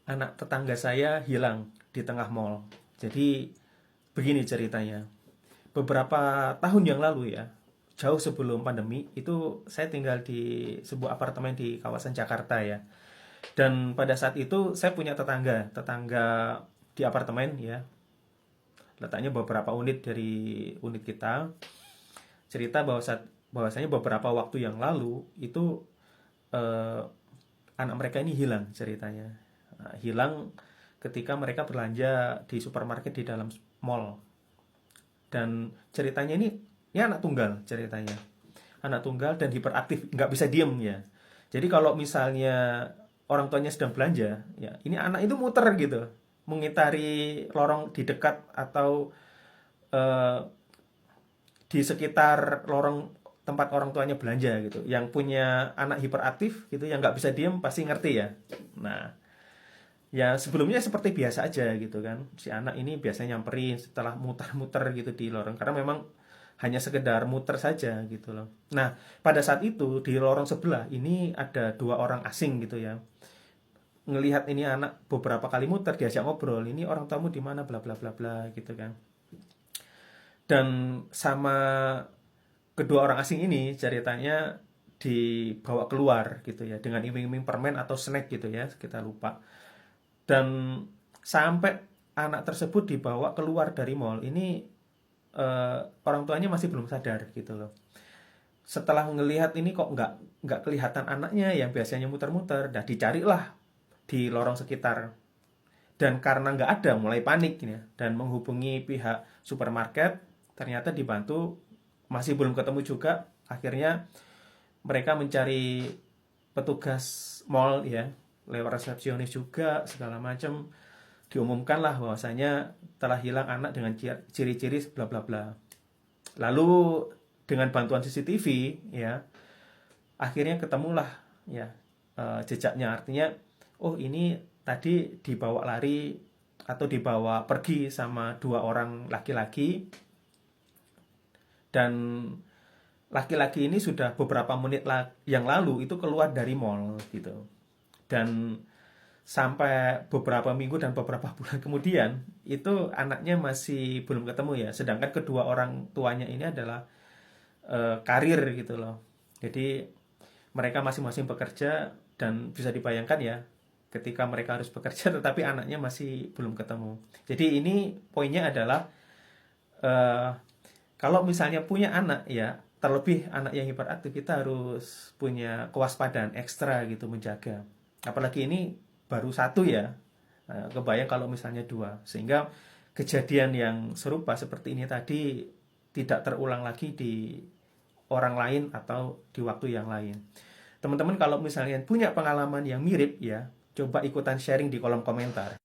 anak tetangga saya hilang di tengah mall. Jadi begini ceritanya. Beberapa tahun yang lalu ya, jauh sebelum pandemi, itu saya tinggal di sebuah apartemen di kawasan Jakarta ya. Dan pada saat itu saya punya tetangga di apartemen ya. Letaknya beberapa unit dari unit kita. Cerita bahwasanya beberapa waktu yang lalu itu eh, anak mereka ini hilang ceritanya. Nah, hilang ketika mereka belanja di supermarket di dalam mall. Dan ceritanya ini anak tunggal ceritanya. Anak tunggal dan hiperaktif, nggak bisa diem ya. Jadi kalau misalnya orang tuanya sedang belanja, ya ini anak itu muter gitu, mengitari lorong di dekat atau eh, di sekitar lorong tempat orang tuanya belanja gitu. Yang punya anak hiperaktif gitu, yang nggak bisa diem pasti ngerti ya. Nah, ya sebelumnya seperti biasa aja gitu kan. Si anak ini biasanya nyamperin setelah muter-muter gitu di lorong. Karena memang hanya sekedar muter saja gitu loh. Nah, pada saat itu di lorong sebelah ini ada dua orang asing gitu ya. Ngelihat ini anak beberapa kali muter, diajak ngobrol. Ini orang tamu di mana bla bla bla bla gitu kan. Dan sama kedua orang asing ini ceritanya dibawa keluar gitu ya dengan iming-iming permen atau snack gitu ya, kita lupa. Dan sampai anak tersebut dibawa keluar dari mall ini orang tuanya masih belum sadar gitu loh. Setelah melihat ini kok nggak kelihatan anaknya yang biasanya muter-muter, dah dicarilah di lorong sekitar. Dan karena nggak ada, mulai panik ya, dan menghubungi pihak supermarket, ternyata dibantu masih belum ketemu juga. Akhirnya mereka mencari petugas mall ya, lewat resepsionis juga segala macam, diumumkanlah bahwasanya telah hilang anak dengan ciri-ciri bla bla bla. Lalu dengan bantuan CCTV ya, akhirnya ketemulah ya jejaknya. Artinya oh ini tadi dibawa lari atau dibawa pergi sama dua orang laki-laki, dan laki-laki ini sudah beberapa menit yang lalu itu keluar dari mall gitu. Dan sampai beberapa minggu dan beberapa bulan kemudian itu anaknya masih belum ketemu ya. Sedangkan kedua orang tuanya ini adalah karir gitu loh. Jadi mereka masing-masing bekerja, dan bisa dibayangkan ya ketika mereka harus bekerja tetapi anaknya masih belum ketemu. Jadi ini poinnya adalah eh, kalau misalnya punya anak ya, terlebih anak yang hiperaktif, kita harus punya kewaspadaan ekstra gitu, menjaga. Apalagi ini baru satu ya. Nah, kebayang kalau misalnya dua, sehingga kejadian yang serupa seperti ini tadi tidak terulang lagi di orang lain atau di waktu yang lain. Teman-teman kalau misalnya punya pengalaman yang mirip ya, coba ikutan sharing di kolom komentar.